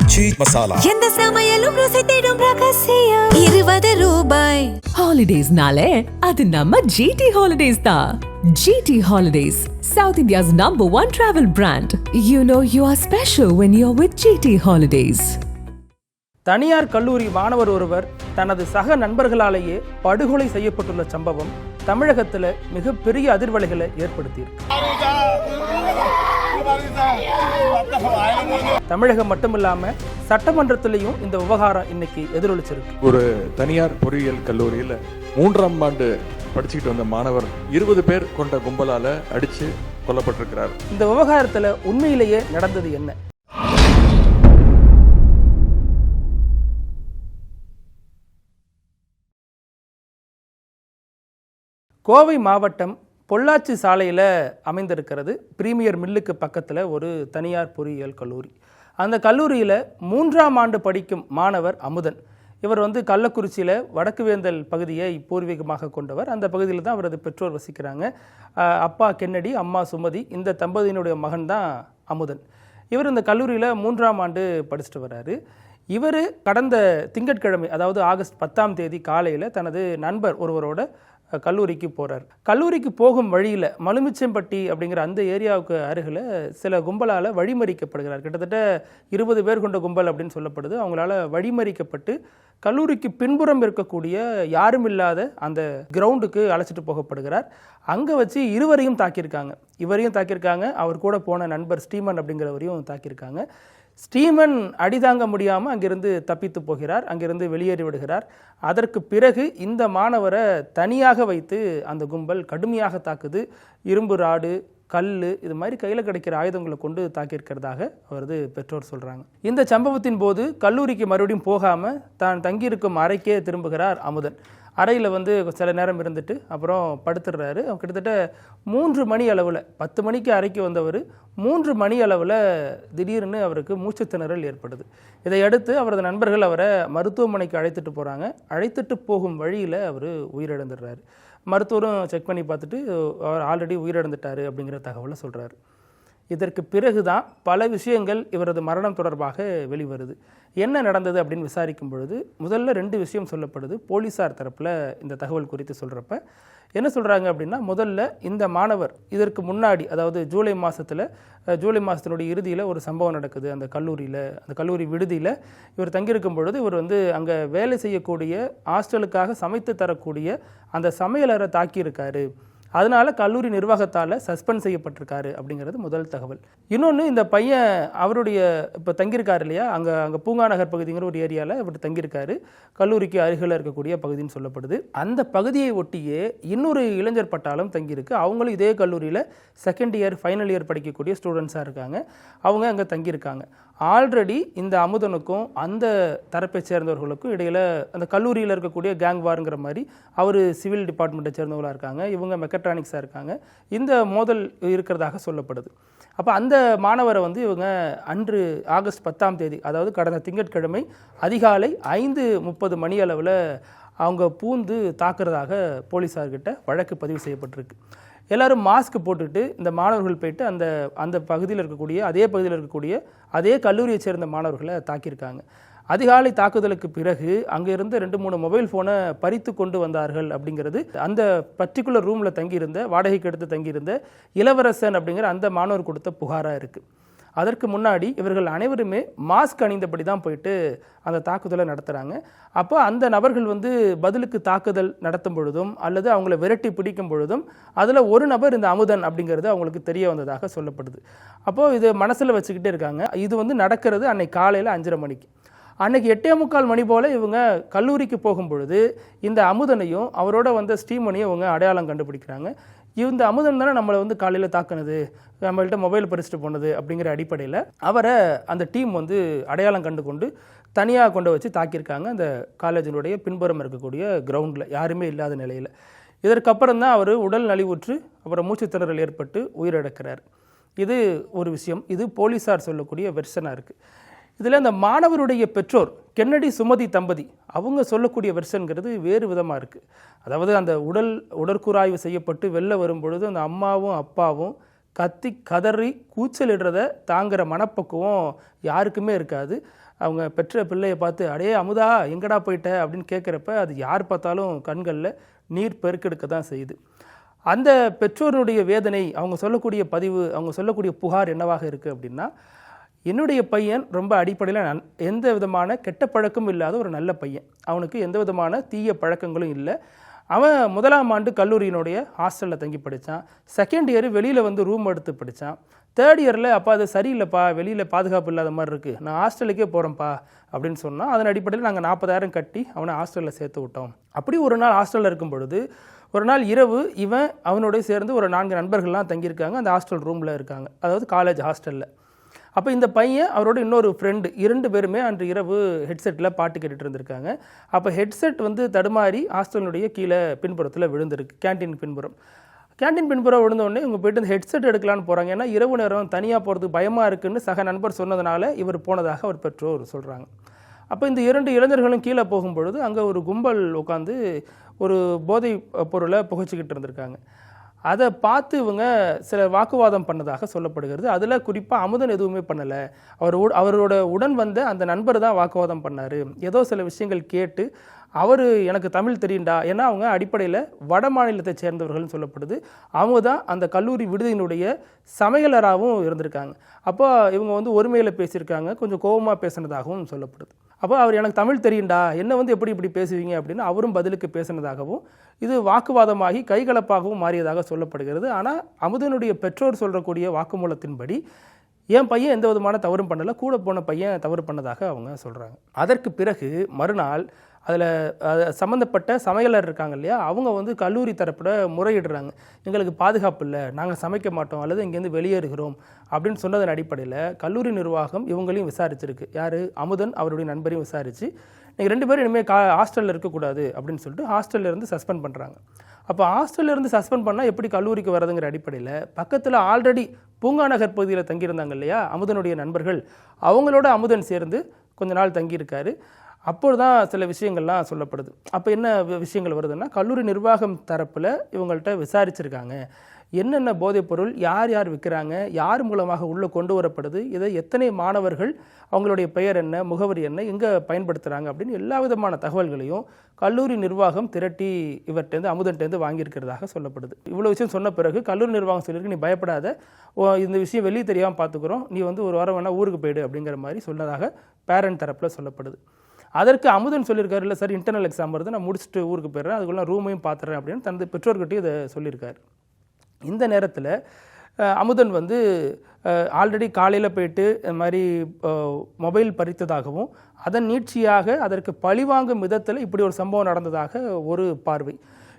ஆச்சி மசாலா. எந்த சமையலும் ருசி தேடும் ரகசியம் 20 ரூபாய். ஹாலிடேஸ்னாலே அது நம்ம GT ஹாலிடேஸ் தான். GT Holidays, South India's #1 travel brand. You know you are special when you're with GT Holidays. தனியார் கல்லூரி மாணவர் ஒருவர் தனது சக நண்பர்களாலேயே படுகொலை செய்யப்பட்டுள்ள சம்பவம் தமிழகத்தில் மிகப்பெரிய அதிர்வலைகளை ஏற்படுத்தியிருக்கு. தமிழகம் மட்டுமில்லாம சட்டமன்றத்திலையும் இந்த விவகாரம் இன்னைக்கு எதிரொலிச்சிருக்கு. ஒரு தனியார் பொறியியல் கல்லூரியில் 3ஆம் ஆண்டு படிச்சுக்கிட்டு வந்த மாணவர் 20 பேர் கொண்ட கும்பலால அடிச்சு கொல்லப்பட்டிருக்கிறார். இந்த விவகாரத்துல உண்மையிலேயே நடந்தது என்ன? கோவை மாவட்டம் பொள்ளாச்சி சாலையில் அமைந்திருக்கிறது பிரீமியர் மில்லுக்கு பக்கத்தில் ஒரு தனியார் பொறியியல் கல்லூரி. அந்த கல்லூரியில் 3ஆம் ஆண்டு படிக்கும் மாணவர் அமுதன். இவர் கள்ளக்குறிச்சியில் வடக்கு வேந்தல் பகுதியை பூர்வீகமாக கொண்டவர். அந்த பகுதியில் தான் அவரது பெற்றோர் வசிக்கிறாங்க. அப்பா கென்னடி, அம்மா சுமதி. இந்த தம்பதியினுடைய மகன் தான் அமுதன். இவர் இந்த கல்லூரியில் 3ஆம் ஆண்டு படிச்சுட்டு வர்றாரு. இவர் கடந்த திங்கட்கிழமை, அதாவது ஆகஸ்ட் 10ஆம் தேதி காலையில் தனது நண்பர் ஒருவரோட கல்லூரிக்கு போகிறார். கல்லூரிக்கு போகும் வழியில் மலுமிச்சம்பட்டி அப்படிங்கிற அந்த ஏரியாவுக்கு அருகில் சில கும்பலால் வழிமறிக்கப்படுகிறார். கிட்டத்தட்ட 20 பேர் கொண்ட கும்பல் அப்படின்னு சொல்லப்படுது. அவங்களால வழிமறிக்கப்பட்டு கல்லூரிக்கு பின்புறம் இருக்கக்கூடிய யாரும் இல்லாத அந்த கிரவுண்டுக்கு அழைச்சிட்டு போகப்படுகிறார். அங்கே வச்சு இருவரையும் தாக்கியிருக்காங்க. இவரையும் தாக்கியிருக்காங்க, அவர் கூட போன நண்பர் ஸ்டீமன் அப்படிங்கிறவரையும் தாக்கியிருக்காங்க. ஸ்டீமன் அடிதாங்க முடியாமல் அங்கிருந்து தப்பித்து போகிறார், அங்கிருந்து வெளியேறி விடுகிறார். அதற்கு பிறகு இந்த மாணவரை தனியாக வைத்து அந்த கும்பல் கடுமையாக தாக்குது. இரும்பு ராடு, கல், இது மாதிரி கையில் கிடைக்கிற ஆயுதங்களை கொண்டு தாக்கியிருக்கிறதாக அவரது பெற்றோர் சொல்கிறாங்க. இந்த சம்பவத்தின் போது கல்லூரிக்கு மறுபடியும் போகாமல் தான் தங்கியிருக்கும் அறைக்கே திரும்புகிறார் அமுதன். அறையில் சில நேரம் இருந்துட்டு அப்புறம் படுத்துடுறாரு. கிட்டத்தட்ட 3 மணி அளவில், 10 மணிக்கு அறைக்கு வந்தவர் 3 மணி அளவில் திடீர்னு அவருக்கு மூச்சு திணறல் ஏற்படுது. இதையடுத்து அவரது நண்பர்கள் அவரை மருத்துவமனைக்கு அழைத்துட்டு போகிறாங்க. அழைத்துட்டு போகும் வழியில் அவர் உயிரிழந்துடுறாரு. மருத்துவரும் செக் பண்ணி பார்த்துட்டு அவர் ஆல்ரெடி உயிரிழந்துட்டார் அப்படிங்கிற தகவலை சொல்கிறாரு. இதற்கு பிறகு தான் பல விஷயங்கள் இவரது மரணம் தொடர்பாக வெளிவருது. என்ன நடந்தது அப்படின்னு விசாரிக்கும் பொழுது முதல்ல 2 விஷயம் சொல்லப்படுது. போலீஸார் தரப்பில் இந்த தகவல் குறித்து சொல்கிறப்ப என்ன சொல்கிறாங்க அப்படின்னா, முதல்ல இந்த மாணவர் இதற்கு முன்னாடி, அதாவது ஜூலை மாதத்தினுடைய இறுதியில் ஒரு சம்பவம் நடக்குது. அந்த கல்லூரி விடுதியில் இவர் தங்கியிருக்கும் பொழுது இவர் அங்கே வேலை செய்யக்கூடிய ஹாஸ்டலுக்காக சமைத்து தரக்கூடிய அந்த சமையலறை தாக்கியிருக்காரு. அதனால் கல்லூரி நிர்வாகத்தால் சஸ்பெண்ட் செய்யப்பட்டிருக்காரு அப்படிங்கிறது முதல் தகவல். இன்னொன்று, இந்த பையன் அவருடைய இப்போ தங்கியிருக்காரு இல்லையா, அங்கே பூங்கா நகர் பகுதிங்கிற ஒரு ஏரியாவில் இவர் தங்கியிருக்காரு. கல்லூரிக்கு அருகில் இருக்கக்கூடிய பகுதின்னு சொல்லப்படுது. அந்த பகுதியை ஒட்டியே இன்னொரு இளைஞர் பட்டாளம் தங்கியிருக்கு. அவங்களும் இதே கல்லூரியில் செகண்ட் இயர், ஃபைனல் இயர் படிக்கக்கூடிய ஸ்டூடெண்ட்ஸாக இருக்காங்க. அவங்க அங்கே தங்கியிருக்காங்க. ஆல்ரெடி இந்த அமுதனுக்கும் அந்த தரப்பை சேர்ந்தவர்களுக்கும் இடையில் அந்த கல்லூரியில் இருக்கக்கூடிய கேங் வாருங்கிற மாதிரி, அவர் சிவில் டிபார்ட்மெண்ட்டை சேர்ந்தவங்களாக இருக்காங்க, இவங்க மெக்கட்ரானிக்ஸாக இருக்காங்க. இந்த மோதல் இருக்கிறதாக சொல்லப்படுது. அப்போ அந்த மாணவரை இவங்க அன்று ஆகஸ்ட் 10ஆம் தேதி, அதாவது கடந்த திங்கட்கிழமை அதிகாலை 5:30 மணி அளவில் அவங்க பூந்து தாக்குறதாக போலீஸார்கிட்ட வழக்கு பதிவு செய்யப்பட்டிருக்கு. எல்லோரும் மாஸ்க் போட்டுட்டு இந்த மாணவர்கள் போயிட்டு அந்த பகுதியில் இருக்கக்கூடிய அதே கல்லூரியை சேர்ந்த மாணவர்களை தாக்கியிருக்காங்க. அதிகாலை தாக்குதலுக்கு பிறகு அங்கே இருந்த 2-3 மொபைல் ஃபோனை பறித்து கொண்டு வந்தார்கள் அப்படிங்கிறது அந்த பர்டிகுலர் ரூமில் வாடகைக்கு எடுத்து தங்கியிருந்த இளவரசன் அப்படிங்கிற அந்த மாணவர் கொடுத்த புகாராக இருக்குது. அதற்கு முன்னாடி இவர்கள் அனைவருமே மாஸ்க் அணிந்தபடி தான் போயிட்டு அந்த தாக்குதலை நடத்துகிறாங்க. அப்போ அந்த நபர்கள் பதிலுக்கு தாக்குதல் நடத்தும் பொழுதும் அல்லது அவங்கள விரட்டி பிடிக்கும் பொழுதும் அதில் ஒரு நபர் இந்த அமுதன் அப்படிங்கிறது அவங்களுக்கு தெரிய வந்ததாக சொல்லப்படுது. அப்போது இது மனசில் வச்சுக்கிட்டே இருக்காங்க. இது நடக்கிறது அன்னைக்கு காலையில் 5:30 மணிக்கு. அன்னைக்கு 8:45 மணி போல் இவங்க கல்லூரிக்கு போகும் பொழுது இந்த அமுதனையும் அவரோட வந்த ஸ்டீமனையும் இவங்க அடையாளம் கண்டுபிடிக்கிறாங்க. இந்த அமுதன் தானே நம்மளை காலையில் தாக்குனது, நம்மள்கிட்ட மொபைல் பறிச்சுட்டு போனது அப்படிங்கிற அடிப்படையில் அவரை அந்த டீம் அடையாளம் கண்டு கொண்டு தனியாக கொண்டு வச்சு தாக்கியிருக்காங்க. அந்த காலேஜினுடைய பின்புறம் இருக்கக்கூடிய கிரவுண்டில் யாருமே இல்லாத நிலையில். இதற்கப்புறம் தான் அவர் உடல் நலிவுற்று அப்புறம் மூச்சு திணறல் ஏற்பட்டு உயிரிழக்கிறார். இது ஒரு விஷயம். இது போலீஸார் சொல்லக்கூடிய வெர்ஷனாக இருக்குது. இதில் அந்த மாணவருடைய பெற்றோர் கென்னடி சுமதி தம்பதி அவங்க சொல்லக்கூடிய வெர்ஷன்கிறது வேறு விதமாக இருக்குது. அதாவது அந்த உடற்கூறாய்வு செய்யப்பட்டு வெளில வரும்பொழுது அந்த அம்மாவும் அப்பாவும் கத்தி கதறி கூச்சலிடுறத தாங்குகிற மனப்பக்குவம் யாருக்குமே இருக்காது. அவங்க பெற்ற பிள்ளையை பார்த்து அடே அமுதா எங்கடா போயிட்ட அப்படின்னு கேட்குறப்ப அது யார் பார்த்தாலும் கண்களில் நீர் பெருக்கெடுக்க தான் செய்யுது. அந்த பெற்றோருடைய வேதனை, அவங்க சொல்லக்கூடிய பதிவு, அவங்க சொல்லக்கூடிய புகார் என்னவாக இருக்குது அப்படின்னா, என்னுடைய பையன் ரொம்ப அடிப்படையில் எந்த விதமான கெட்ட பழக்கமும் இல்லாத ஒரு நல்ல பையன், அவனுக்கு எந்த விதமான தீய பழக்கங்களும் இல்லை. அவன் 1ஆம் ஆண்டு கல்லூரியினுடைய ஹாஸ்டலில் தங்கி படித்தான். 2nd இயர் வெளியில் வந்து ரூம் எடுத்து படித்தான். 3rd இயரில் அப்பா அது சரியில்லைப்பா, வெளியில் பாதுகாப்பு இல்லாத மாதிரி இருக்குது, நான் ஹாஸ்டலுக்கே போகிறேன்ப்பா அப்படின்னு சொன்னால், அதன் அடிப்படையில் நாங்கள் 40,000 கட்டி அவனை ஹாஸ்டலில் சேர்த்து விட்டோம். அப்படி ஒரு நாள் ஹாஸ்டலில் இருக்கும் பொழுது ஒரு நாள் இரவு இவன் அவனோட சேர்ந்து ஒரு 4 நண்பர்கள்லாம் தங்கியிருக்காங்க. அந்த ஹாஸ்டல் ரூமில் இருக்காங்க, அதாவது காலேஜ் ஹாஸ்டலில். அப்போ இந்த பையன் அவரோட இன்னொரு ஃப்ரெண்டு 2 பேருமே அன்று இரவு ஹெட்செட்டில் பாட்டு கேட்டுட்டு இருந்திருக்காங்க. அப்போ ஹெட்செட் வந்து தடுமாறி ஹாஸ்டலினுடைய கீழே பின்புறத்தில் விழுந்திருக்கு, கேன்டீன் பின்புறம். கேன்டீன் பின்புறம் விழுந்தோடனே இவங்க போய்ட்டு அந்த ஹெட்செட் எடுக்கலான்னு போகிறாங்க. ஏன்னா இரவு நேரம் தனியாக போகிறதுக்கு பயமாக இருக்குன்னு சக நண்பர் சொன்னதுனால இவர் போனதாக அவர் பெற்றோர் சொல்கிறாங்க. அப்போ இந்த 2 இளைஞர்களும் கீழே போகும்பொழுது அங்கே ஒரு கும்பல் உட்காந்து ஒரு போதை பொருளை புகைச்சிக்கிட்டு இருந்திருக்காங்க. அதை பார்த்து இவங்க சில வாக்குவாதம் பண்ணதாக சொல்லப்படுகிறது. அதில் குறிப்பாக அமுதன் எதுவுமே பண்ணலை, அவரோட உடன் வந்த அந்த நண்பர் தான் வாக்குவாதம் பண்ணார். ஏதோ சில விஷயங்கள் கேட்டு அவர் எனக்கு தமிழ் தெரியுண்டா, ஏன்னா அவங்க அடிப்படையில் வட மாநிலத்தை சேர்ந்தவர்கள்னு சொல்லப்படுது. அவங்க தான் அந்த கல்லூரி விடுதியினுடைய சமையலராகவும் இருந்திருக்காங்க. அப்போ இவங்க வந்து ஒருமையில் பேசியிருக்காங்க, கொஞ்சம் கோபமாக பேசினதாகவும் சொல்லப்படுது. அப்போ அவர் எனக்கு தமிழ் தெரியுண்டா, என்ன வந்து எப்படி இப்படி பேசுவீங்க அப்படின்னு அவரும் பதிலுக்கு பேசினதாகவும், இது வாக்குவாதமாகி கைகலப்பாகவும் மாறியதாக சொல்லப்படுகிறது. ஆனால் அமுதனுடைய பெற்றோர் சொல்லக்கூடிய வாக்குமூலத்தின்படி என் பையன் எந்த விதமான தவறும் பண்ணலை, கூட போன பையன் தவறு பண்ணதாக அவங்க சொல்கிறாங்க. அதற்கு பிறகு மறுநாள் அதில் சம்மந்தப்பட்ட சமையலர் இருக்காங்க இல்லையா, அவங்க வந்து கல்லூரி தரப்பில் முறையிடுறாங்க. எங்களுக்கு பாதுகாப்பு இல்லை, நாங்கள் சமைக்க மாட்டோம் அல்லது இங்கேருந்து வெளியேறுகிறோம் அப்படின்னு சொன்னதன் அடிப்படையில் கல்லூரி நிர்வாகம் இவங்களையும் விசாரிச்சிருக்கு. யார்? அமுதன் அவருடைய நண்பரையும் விசாரித்து நீங்கள் 2 பேரும் இனிமேல் ஹாஸ்டலில் இருக்கக்கூடாது அப்படின்னு சொல்லிட்டு ஹாஸ்டல்லேருந்து சஸ்பெண்ட் பண்ணுறாங்க. அப்போ ஹாஸ்டல்லேருந்து சஸ்பெண்ட் பண்ணால் எப்படி கல்லூரிக்கு வரதுங்கிற அடிப்படையில் பக்கத்தில் ஆல்ரெடி பூங்கா நகர் பகுதியில் தங்கியிருந்தாங்க இல்லையா அமுதனுடைய நண்பர்கள், அவங்களோட அமுதன் சேர்ந்து கொஞ்ச நாள் தங்கியிருக்காரு. அப்போது தான் சில விஷயங்கள்லாம் சொல்லப்படுது. அப்போ என்ன விஷயங்கள் வருதுன்னா, கல்லூரி நிர்வாகம் தரப்பில் இவங்கள்ட்ட விசாரிச்சிருக்காங்க, என்னென்ன போதைப்பொருள் யார் யார் விற்கிறாங்க, யார் மூலமாக உள்ளே கொண்டு வரப்படுது, இதை எத்தனை மாணவர்கள், அவங்களுடைய பெயர் என்ன, முகவரி என்ன, எங்கே பயன்படுத்துகிறாங்க அப்படின்னு எல்லா விதமான தகவல்களையும் கல்லூரி நிர்வாகம் திரட்டி இவர்கிட்டேருந்து அமுதன்ட்டேருந்து வாங்கியிருக்கிறதாக சொல்லப்படுது. இவ்வளோ விஷயம் சொன்ன பிறகு கல்லூரி நிர்வாகம் சொல்லியிருக்கு, நீ பயப்படாத, இந்த விஷயம் வெளியே தெரியாமல் பார்த்துக்குறோம், நீ வந்து ஒரு வாரம் வேணால் ஊருக்கு போயிடு அப்படிங்கிற மாதிரி சொன்னதாக பேரண்ட் தரப்பில் சொல்லப்படுது. அதற்கு அமுதன் சொல்லியிருக்காரு, இல்லை சார் இன்டர்னல் எக்ஸாம் வருது, நான் முடிச்சுட்டு ஊருக்கு போயிடுறேன், அதுக்குள்ள ரூமையும் பார்த்துறேன் அப்படின்னு தனது பெற்றோர்கிட்டையும் இதை சொல்லியிருக்காரு. இந்த நேரத்தில் அமுதன் வந்து ஆல்ரெடி காலையில் போயிட்டு இந்த மாதிரி மொபைல் பறித்ததாகவும் அதன் நீட்சியாக அதற்கு பழிவாங்கும் விதத்தில் இப்படி ஒரு சம்பவம் நடந்ததாக ஒரு பார்வை.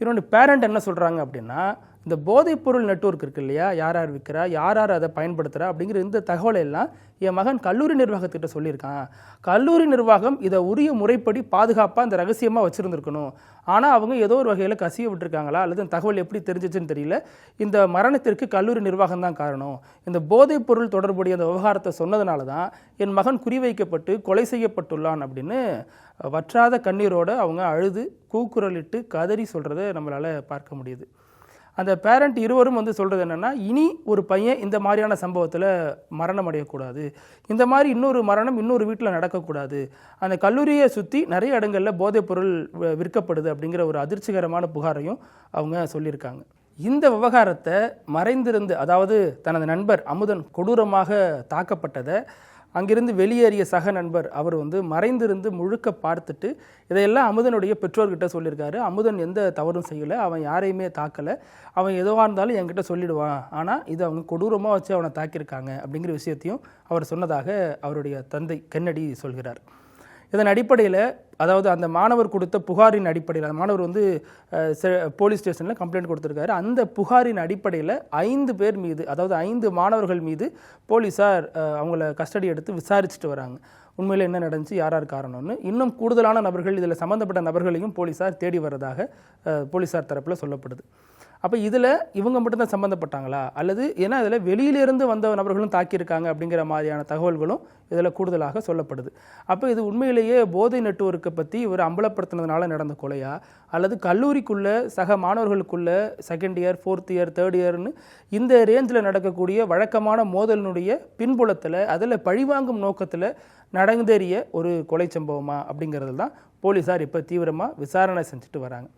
இன்னொன்று பேரண்ட் என்ன சொல்கிறாங்க அப்படின்னா, இந்த போதைப்பொருள் நெட்வொர்க் இருக்கு இல்லையா, யார் யார் விற்கிறா, யார் யார் அதை பயன்படுத்துகிறா அப்படிங்கிற இந்த தகவலை எல்லாம் என் மகன் கல்லூரி நிர்வாகத்திட்ட சொல்லியிருக்கான். கல்லூரி நிர்வாகம் இதை உரிய முறைப்படி பாதுகாப்பாக இந்த ரகசியமாக வச்சுருந்துருக்கணும். ஆனால் அவங்க ஏதோ ஒரு வகையில் கசிய விட்டுருக்காங்களா அல்லது தகவல் எப்படி தெரிஞ்சிச்சுன்னு தெரியல, இந்த மரணத்திற்கு கல்லூரி நிர்வாகம் தான் காரணம். இந்த போதைப்பொருள் தொடர்புடைய அந்த விவகாரத்தை சொன்னதுனால தான் என் மகன் குறிவைக்கப்பட்டு கொலை செய்யப்பட்டுள்ளான் அப்படின்னு வற்றாத கண்ணீரோடு அவங்க அழுது கூக்குரலிட்டு கதறி சொல்கிறத நம்மளால் பார்க்க முடியுது. அந்த பேரண்ட் இருவரும் வந்து சொல்கிறது என்னென்னா, இனி ஒரு பையன் இந்த மாதிரியான சம்பவத்தில் மரணம் அடையக்கூடாது, இந்த மாதிரி இன்னொரு மரணம் இன்னொரு வீட்டில் நடக்கக்கூடாது, அந்த கல்லூரியை சுற்றி நிறைய இடங்களில் போதைப்பொருள் விற்கப்படுது அப்படிங்கிற ஒரு அதிர்ச்சிகரமான புகாரையும் அவங்க சொல்லியிருக்காங்க. இந்த விவகாரத்தை மறைந்திருந்து, அதாவது தனது நண்பர் அமுதன் கொடூரமாக தாக்கப்பட்டதை அங்கிருந்து வெளியேறிய சக நண்பர் அவர் வந்து மறைந்திருந்து முழுக்க பார்த்துட்டு இதையெல்லாம் அமுதனுடைய பெற்றோர்கிட்ட சொல்லியிருக்காரு. அமுதன் எந்த தவறும் செய்யலை, அவன் யாரையுமே தாக்கலை, அவன் எதுவாக இருந்தாலும் என்கிட்ட சொல்லிடுவான், ஆனால் இது அவங்க கொடூரமாக வச்சு அவனை தாக்கியிருக்காங்க அப்படிங்கிற விஷயத்தையும் அவர் சொன்னதாக அவருடைய தந்தை கென்னடி சொல்கிறார். இதன் அடிப்படையில், அதாவது அந்த மாணவர் கொடுத்த புகாரின் அடிப்படையில், அந்த மாணவர் வந்து போலீஸ் ஸ்டேஷனில் கம்ப்ளைண்ட் கொடுத்துருக்காரு. அந்த புகாரின் அடிப்படையில் 5 பேர் மீது, அதாவது 5 மாணவர்கள் மீது போலீஸார் அவங்கள கஸ்டடி எடுத்து விசாரிச்சுட்டு வராங்க. உண்மையில் என்ன நடந்துச்சு, யார் யார் காரணம்னு. இன்னும் கூடுதலான நபர்கள், இதில் சம்மந்தப்பட்ட நபர்களையும் போலீஸார் தேடி வர்றதாக போலீஸார் தரப்பில் சொல்லப்படுது. அப்போ இதில் இவங்க மட்டும்தான் சம்மந்தப்பட்டாங்களா, அல்லது ஏன்னா இதில் வெளியிலிருந்து வந்த நபர்களும் தாக்கியிருக்காங்க அப்படிங்கிற மாதிரியான தகவல்களும் இதில் கூடுதலாக சொல்லப்படுது. அப்போ இது உண்மையிலேயே போதை நெட்வொர்க்கை பற்றி இவர் அம்பலப்படுத்தினதுனால நடந்த கொலையா, அல்லது கல்லூரிக்குள்ள சக மாணவர்களுக்குள்ள second year, fourth year, third இயர்னு இந்த ரேஞ்சில் நடக்கக்கூடிய வழக்கமான மோதலினுடைய பின்புலத்தில் அதில் பழிவாங்கும் நோக்கத்தில் நடந்தேறிய ஒரு கொலை சம்பவமா அப்படிங்கிறது தான் போலீஸார் இப்போ தீவிரமாக விசாரணை செஞ்சுட்டு வராங்க.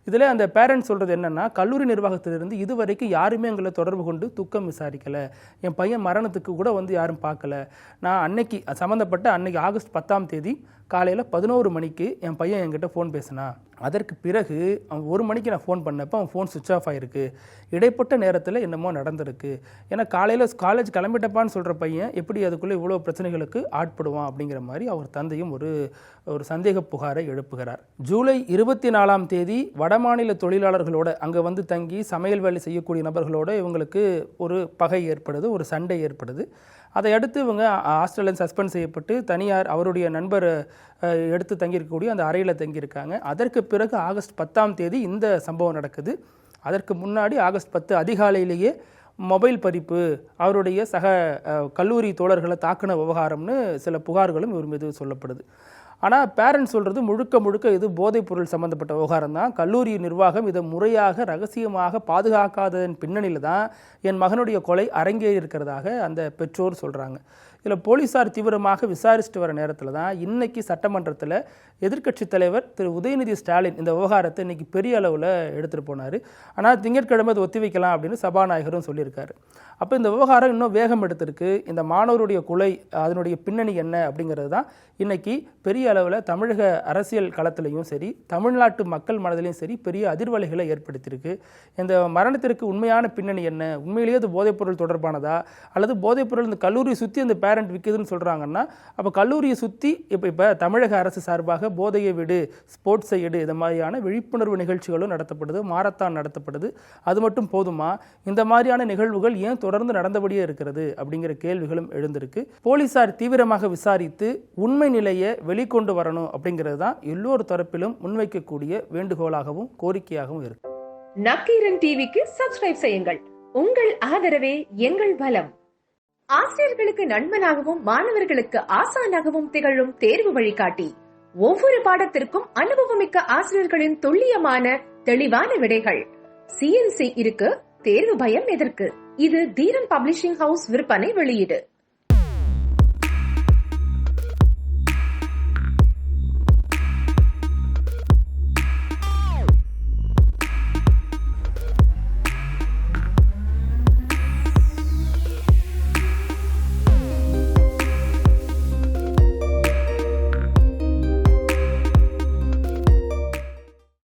இதில் அந்த பேரண்ட்ஸ் சொல்கிறது என்னென்னா, கல்லூரி நிர்வாகத்திலிருந்து இதுவரைக்கும் யாருமே எங்களை தொடர்பு கொண்டு துக்கம் விசாரிக்கலை, என் பையன் மரணத்துக்கு கூட வந்து யாரும் பார்க்கல. நான் அன்னைக்கு சம்மந்தப்பட்ட அன்னைக்கு ஆகஸ்ட் 10ஆம் தேதி காலையில் 11 மணிக்கு என் பையன் என்கிட்ட ஃபோன் பேசினான். அதற்கு பிறகு அவன் 1 மணிக்கு நான் ஃபோன் பண்ணப்போ அவன் ஃபோன் சுவிட்ச் ஆஃப் ஆகிருக்கு. இடைப்பட்ட நேரத்தில் என்னமோ நடந்திருக்கு. ஏன்னா காலையில் காலேஜ் கிளம்பிட்டப்பான்னு சொல்கிற பையன் எப்படி அதுக்குள்ளே இவ்வளோ பிரச்சனைகளுக்கு ஆட்படுவான் அப்படிங்கிற மாதிரி அவர் தந்தையும் ஒரு சந்தேக புகாரை எழுப்புகிறார். ஜூலை 24ஆம் தேதி வடமாநில தொழிலாளர்களோட அங்கே வந்து தங்கி சமையல் வேலை செய்யக்கூடிய நபர்களோட இவங்களுக்கு ஒரு பகை ஏற்படுது, ஒரு சண்டை ஏற்படுது. அதை அடுத்து இவங்க ஹாஸ்டலில் சஸ்பெண்ட் செய்யப்பட்டு தனியார் அவருடைய நண்பர் எடுத்து தங்கியிருக்கக்கூடிய அந்த அறையில் தங்கியிருக்காங்க. அதற்கு பிறகு ஆகஸ்ட் 10ஆம் தேதி இந்த சம்பவம் நடக்குது. அதற்கு முன்னாடி ஆகஸ்ட் 10 அதிகாலையிலேயே மொபைல் பறிப்பு, அவருடைய சக கல்லூரி தோழர்களை தாக்கின விவகாரம்னு சில புகார்களும் இவர் மீது சொல்லப்படுது. ஆனால் பேரண்ட்ஸ் சொல்கிறது முழுக்க இது போதைப்பொருள் சம்மந்தப்பட்ட விவகாரம் தான். கல்லூரி நிர்வாகம் இதை முறையாக ரகசியமாக பாதுகாக்காததன் பின்னணியில் தான் என் மகனுடைய கொலை அரங்கேறி இருக்கிறதாக அந்த பெற்றோர் சொல்கிறாங்க. இதில் போலீஸார் தீவிரமாக விசாரிச்சுட்டு வர நேரத்தில் தான் இன்னைக்கு சட்டமன்றத்தில் எதிர்க்கட்சி தலைவர் திரு உதயநிதி ஸ்டாலின் இந்த விவகாரத்தை இன்னைக்கு பெரிய அளவில் எடுத்துகிட்டு போனார். ஆனால் திங்கட்கிழமை அதை ஒத்தி வைக்கலாம் அப்படின்னு சபாநாயகரும் சொல்லியிருக்காரு. அப்போ இந்த விவகாரம் இன்னும் வேகம் எடுத்திருக்கு. இந்த மாணவருடைய கொலை அதனுடைய பின்னணி என்ன அப்படிங்கிறது தான் இன்னைக்கு பெரிய அளவில் தமிழக அரசியல் களத்திலையும் சரி, தமிழ்நாட்டு மக்கள் மனதிலையும் சரி பெரிய அதிர்வலைகளை ஏற்படுத்தியிருக்கு. இந்த மரணத்திற்கு உண்மையான பின்னணி என்ன, உண்மையிலேயே அது போதைப்பொருள் தொடர்பானதா, அல்லது போதைப்பொருள் இந்த கல்லூரியை சுற்றி அந்த பேரண்ட் விற்குதுன்னு சொல்கிறாங்கன்னா, அப்போ கல்லூரியை சுற்றி இப்போ தமிழக அரசு சார்பாக போதையை விடு, ஸ்போர்ட்ஸை எடு, இந்த மாதிரியான விழிப்புணர்வு நிகழ்ச்சிகளும் நடத்தப்படுது, மாரத்தான் நடத்தப்படுது. அது மட்டும் போதுமா, இந்த மாதிரியான நிகழ்வுகள் ஏன் தொடர்ந்து நடந்தபடியே இருக்கிறது அப்படிங்கிற கேள்விகளும் எழுந்திருக்கு. போலீசார் தீவிரமாக விசாரித்து உண்மை நிலையை வெளிக்கொண்டு வரணும் அப்படிங்கிறது தான் எல்லோரு தரப்பிலும் முன்வைக்கக்கூடிய வேண்டுகோளாகவும் கோரிக்கையாகவும் இருக்கு. நக்கீரன் டிவிக்கு சப்ஸ்கிரைப் செய்யுங்கள். உங்கள் ஆதரவே எங்கள் பலம். ஆசிரியர்களுக்கு நண்பனாகவும் மாணவர்களுக்கு ஆசானாகவும் திகழும் தேர்வு வழிகாட்டி. ஒவ்வொரு பாடத்திற்கும் அனுபவமிக்க ஆசிரியர்களின் துல்லியமான தெளிவான விடைகள். CNC இருக்கு, தேர்வு பயம் எதற்கு? இது தீரன் பப்ளிஷிங் ஹவுஸ் விற்பனை வெளியீடு.